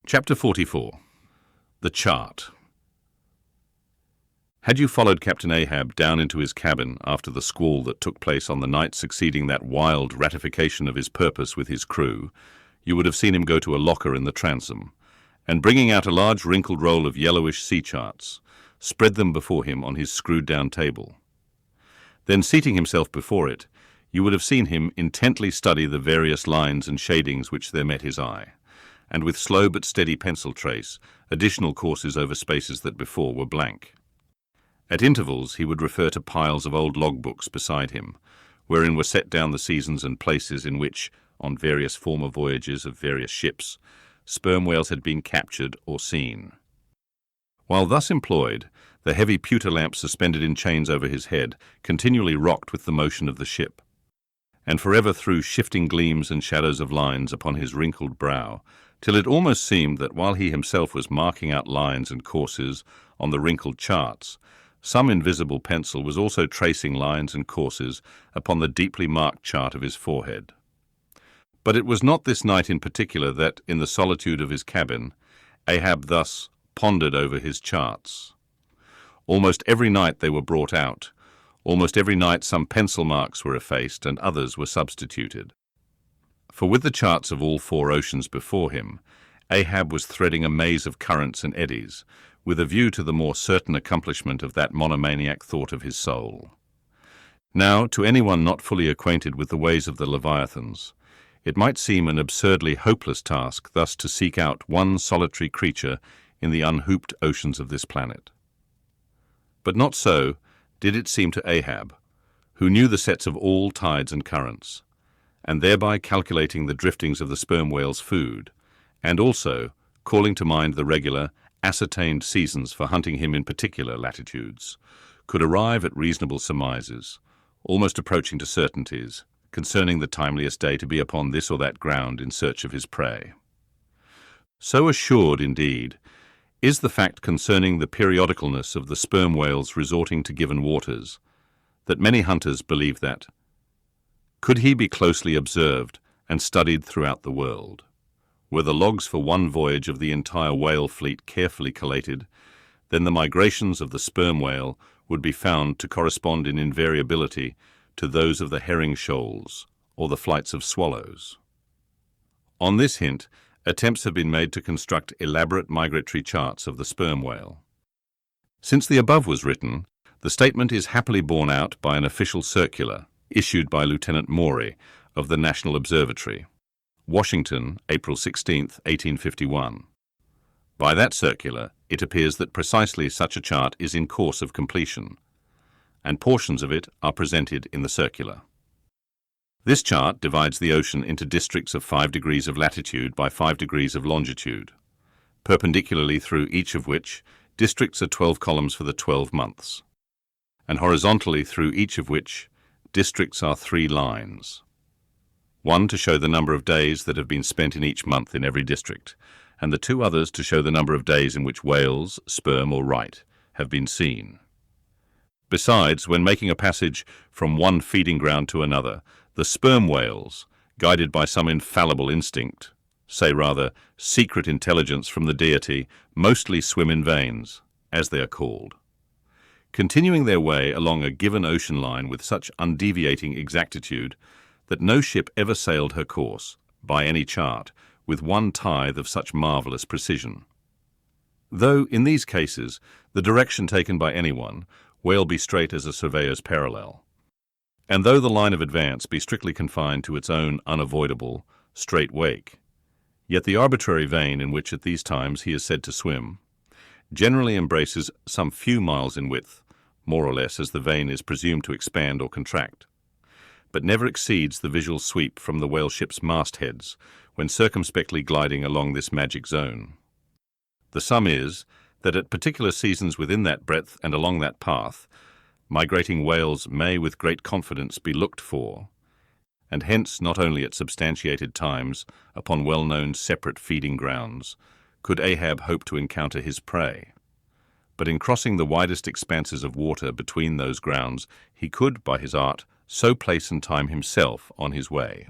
Chapter 44. The Chart. Had you followed Captain Ahab down into his cabin after the squall that took place on the night succeeding that wild ratification of his purpose with his crew, you would have seen him go to a locker in the transom, and bringing out a large wrinkled roll of yellowish sea charts, spread them before him on his screwed-down table. Then, seating himself before it, you would have seen him intently study the various lines and shadings which there met his eye, and with slow but steady pencil trace additional courses over spaces that before were blank. At intervals he would refer to piles of old logbooks beside him, wherein were set down the seasons and places in which, on various former voyages of various ships, sperm whales had been captured or seen. While thus employed, the heavy pewter lamp suspended in chains over his head continually rocked with the motion of the ship, and forever threw shifting gleams and shadows of lines upon his wrinkled brow, till it almost seemed that while he himself was marking out lines and courses on the wrinkled charts, some invisible pencil was also tracing lines and courses upon the deeply marked chart of his forehead. But it was not this night in particular that, in the solitude of his cabin, Ahab thus pondered over his charts. Almost every night they were brought out. Almost every night some pencil marks were effaced and others were substituted. For with the charts of all four oceans before him, Ahab was threading a maze of currents and eddies, with a view to the more certain accomplishment of that monomaniac thought of his soul. Now, to anyone not fully acquainted with the ways of the Leviathans, it might seem an absurdly hopeless task thus to seek out one solitary creature in the unhooped oceans of this planet. But not so did it seem to Ahab, who knew the sets of all tides and currents, and thereby calculating the driftings of the sperm whale's food, and also calling to mind the regular, ascertained seasons for hunting him in particular latitudes, could arrive at reasonable surmises, almost approaching to certainties, concerning the timeliest day to be upon this or that ground in search of his prey. So assured, indeed, is the fact concerning the periodicalness of the sperm whales resorting to given waters, that many hunters believe that, could he be closely observed and studied throughout the world, were the logs for one voyage of the entire whale fleet carefully collated, then the migrations of the sperm whale would be found to correspond in invariability to those of the herring shoals or the flights of swallows. On this hint, attempts have been made to construct elaborate migratory charts of the sperm whale. Since the above was written, the statement is happily borne out by an official circular issued by Lieutenant Maury of the National Observatory, Washington, April 16, 1851. By that circular, it appears that precisely such a chart is in course of completion, and portions of it are presented in the circular. This chart divides the ocean into districts of 5 degrees of latitude by 5 degrees of longitude, perpendicularly through each of which districts are 12 columns for the 12 months, and horizontally through each of which districts are 3 lines. One to show the number of days that have been spent in each month in every district, and the 2 others to show the number of days in which whales, sperm or right, have been seen. Besides, when making a passage from one feeding ground to another, the sperm whales, guided by some infallible instinct, say rather secret intelligence from the deity, mostly swim in veins, as they are called, continuing their way along a given ocean line with such undeviating exactitude that no ship ever sailed her course, by any chart, with one tithe of such marvelous precision. Though, in these cases, the direction taken by anyone whale be straight as a surveyor's parallel, and though the line of advance be strictly confined to its own unavoidable, straight wake, yet the arbitrary vein in which at these times he is said to swim generally embraces some few miles in width, more or less as the vein is presumed to expand or contract, but never exceeds the visual sweep from the whale ship's mastheads when circumspectly gliding along this magic zone. The sum is that at particular seasons within that breadth and along that path, migrating whales may with great confidence be looked for, and hence not only at substantiated times upon well-known separate feeding grounds could Ahab hope to encounter his prey, but in crossing the widest expanses of water between those grounds he could, by his art, so place and time himself on his way,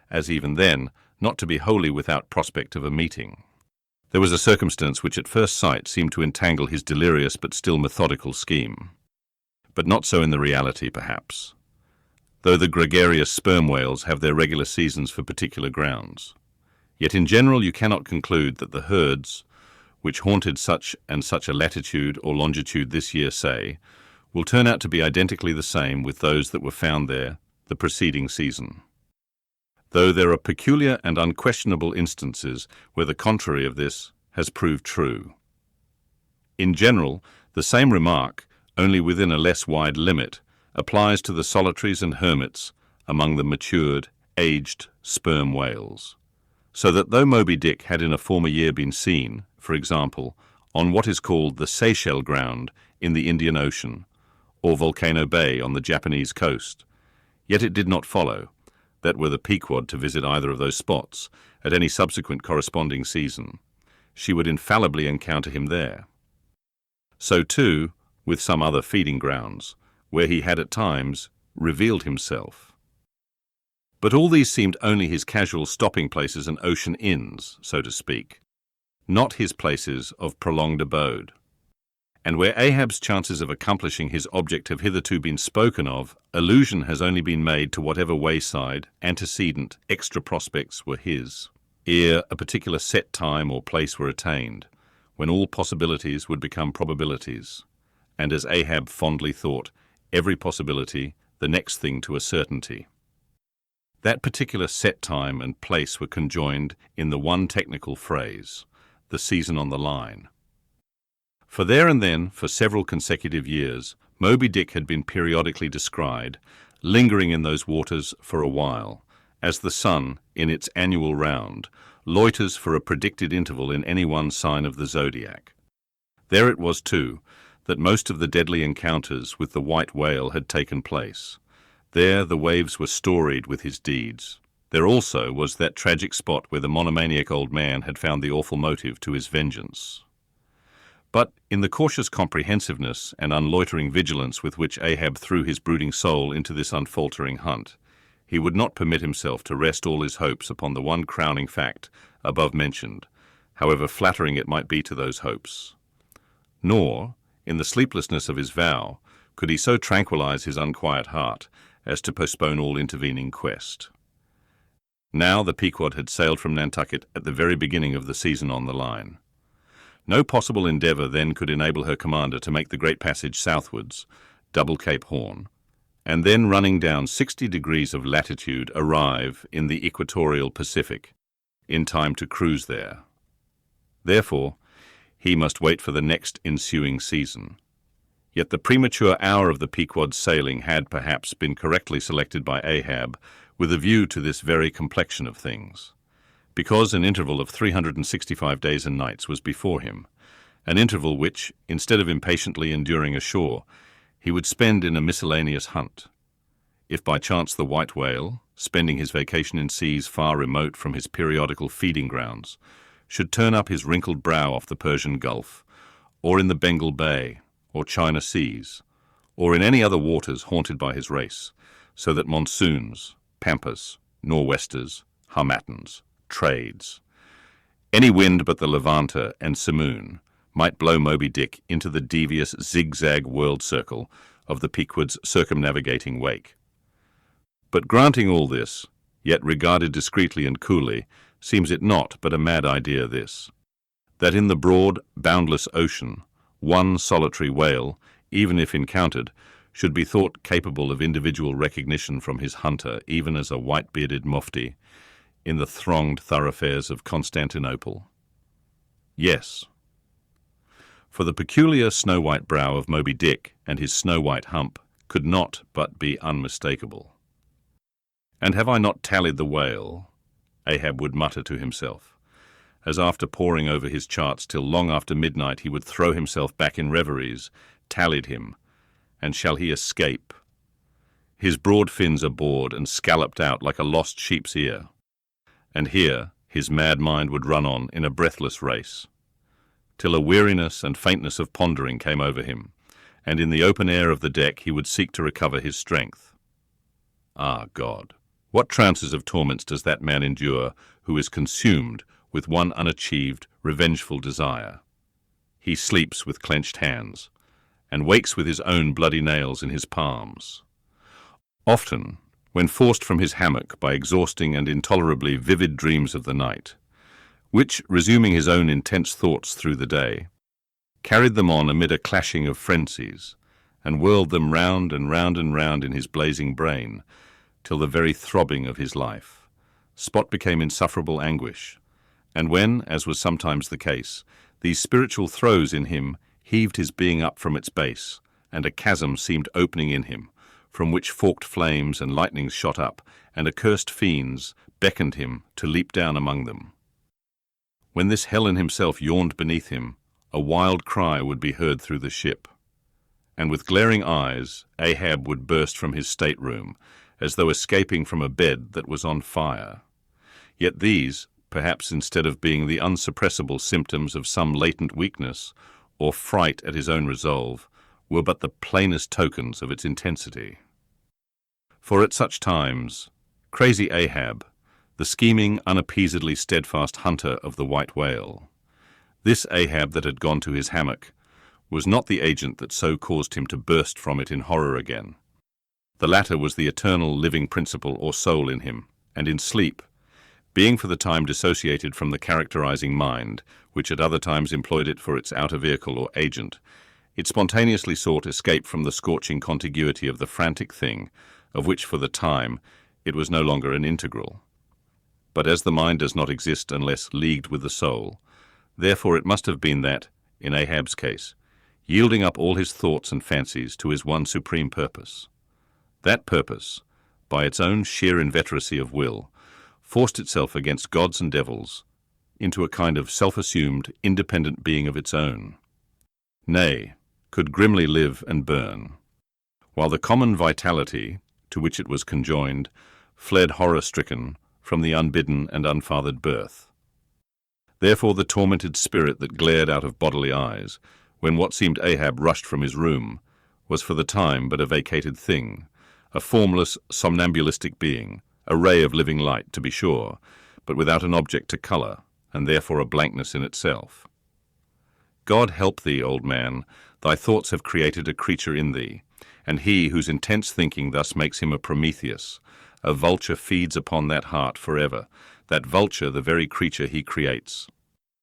as even then not to be wholly without prospect of a meeting. There was a circumstance which at first sight seemed to entangle his delirious but still methodical scheme. But not so in the reality, perhaps, though the gregarious sperm whales have their regular seasons for particular grounds. Yet in general you cannot conclude that the herds, which haunted such and such a latitude or longitude this year, say, will turn out to be identically the same with those that were found there the preceding season, though there are peculiar and unquestionable instances where the contrary of this has proved true. In general, the same remark, only within a less wide limit, applies to the solitaries and hermits among the matured, aged sperm whales. So that though Moby Dick had in a former year been seen, for example, on what is called the Seychelles ground in the Indian Ocean, or Volcano Bay on the Japanese coast, yet it did not follow that were the Pequod to visit either of those spots at any subsequent corresponding season, she would infallibly encounter him there. So too with some other feeding grounds, where he had at times revealed himself. But all these seemed only his casual stopping places and ocean inns, so to speak, not his places of prolonged abode. And where Ahab's chances of accomplishing his object have hitherto been spoken of, allusion has only been made to whatever wayside, antecedent, extra prospects were his, ere a particular set time or place were attained, when all possibilities would become probabilities, and as Ahab fondly thought, every possibility the next thing to a certainty. That particular set time and place were conjoined in the one technical phrase, the season on the line. For there and then, for several consecutive years, Moby Dick had been periodically descried, lingering in those waters for a while, as the sun, in its annual round, loiters for a predicted interval in any one sign of the zodiac. There it was, too, that most of the deadly encounters with the white whale had taken place. There the waves were storied with his deeds. There also was that tragic spot where the monomaniac old man had found the awful motive to his vengeance. But in the cautious comprehensiveness and unloitering vigilance with which Ahab threw his brooding soul into this unfaltering hunt, he would not permit himself to rest all his hopes upon the one crowning fact above mentioned, however flattering it might be to those hopes. Nor, in the sleeplessness of his vow, could he so tranquilize his unquiet heart as to postpone all intervening quest. Now the Pequod had sailed from Nantucket at the very beginning of the season on the line. No possible endeavour then could enable her commander to make the great passage southwards, double Cape Horn, and then running down 60 degrees of latitude arrive in the equatorial Pacific, in time to cruise there. Therefore, he must wait for the next ensuing season. Yet the premature hour of the Pequod's sailing had perhaps been correctly selected by Ahab with a view to this very complexion of things, because an interval of 365 days and nights was before him, an interval which, instead of impatiently enduring ashore, he would spend in a miscellaneous hunt. If by chance the white whale, spending his vacation in seas far remote from his periodical feeding grounds, should turn up his wrinkled brow off the Persian Gulf, or in the Bengal Bay, or China Seas, or in any other waters haunted by his race, so that monsoons, pampas, nor'westers, harmattans, trades, any wind but the Levanter and Simoon might blow Moby Dick into the devious zigzag world circle of the Pequod's circumnavigating wake. But granting all this, yet regarded discreetly and coolly, seems it not but a mad idea this, that in the broad, boundless ocean, one solitary whale, even if encountered, should be thought capable of individual recognition from his hunter, even as a white-bearded mufti in the thronged thoroughfares of Constantinople. Yes, for the peculiar snow-white brow of Moby Dick and his snow-white hump could not but be unmistakable. And have I not tallied the whale? Ahab would mutter to himself, as after poring over his charts till long after midnight he would throw himself back in reveries, tallied him, and shall he escape? His broad fins are bored and scalloped out like a lost sheep's ear. And here his mad mind would run on in a breathless race, till a weariness and faintness of pondering came over him, and in the open air of the deck he would seek to recover his strength. Ah, God! What trances of torments does that man endure who is consumed with one unachieved, revengeful desire. He sleeps with clenched hands, and wakes with his own bloody nails in his palms. Often, when forced from his hammock by exhausting and intolerably vivid dreams of the night, which, resuming his own intense thoughts through the day, carried them on amid a clashing of frenzies, and whirled them round and round and round in his blazing brain, till the very throbbing of his life, Spot became insufferable anguish, and when, as was sometimes the case, these spiritual throes in him heaved his being up from its base, and a chasm seemed opening in him, from which forked flames and lightnings shot up, and accursed fiends beckoned him to leap down among them. When this hell in himself yawned beneath him, a wild cry would be heard through the ship, and with glaring eyes Ahab would burst from his stateroom, as though escaping from a bed that was on fire. Yet these, perhaps instead of being the unsuppressible symptoms of some latent weakness, or fright at his own resolve, were but the plainest tokens of its intensity. For at such times, crazy Ahab, the scheming, unappeasedly steadfast hunter of the white whale, this Ahab that had gone to his hammock, was not the agent that so caused him to burst from it in horror again. The latter was the eternal living principle or soul in him, and in sleep, being for the time dissociated from the characterizing mind, which at other times employed it for its outer vehicle or agent, it spontaneously sought escape from the scorching contiguity of the frantic thing, of which for the time it was no longer an integral. But as the mind does not exist unless leagued with the soul, therefore it must have been that, in Ahab's case, yielding up all his thoughts and fancies to his one supreme purpose. That purpose, by its own sheer inveteracy of will, forced itself against gods and devils into a kind of self-assumed, independent being of its own. Nay, could grimly live and burn, while the common vitality, to which it was conjoined, fled horror-stricken from the unbidden and unfathered birth. Therefore the tormented spirit that glared out of bodily eyes, when what seemed Ahab rushed from his room, was for the time but a vacated thing, a formless, somnambulistic being, a ray of living light, to be sure, but without an object to colour, and therefore a blankness in itself. God help thee, old man, thy thoughts have created a creature in thee, and he whose intense thinking thus makes him a Prometheus, a vulture feeds upon that heart forever, that vulture the very creature he creates.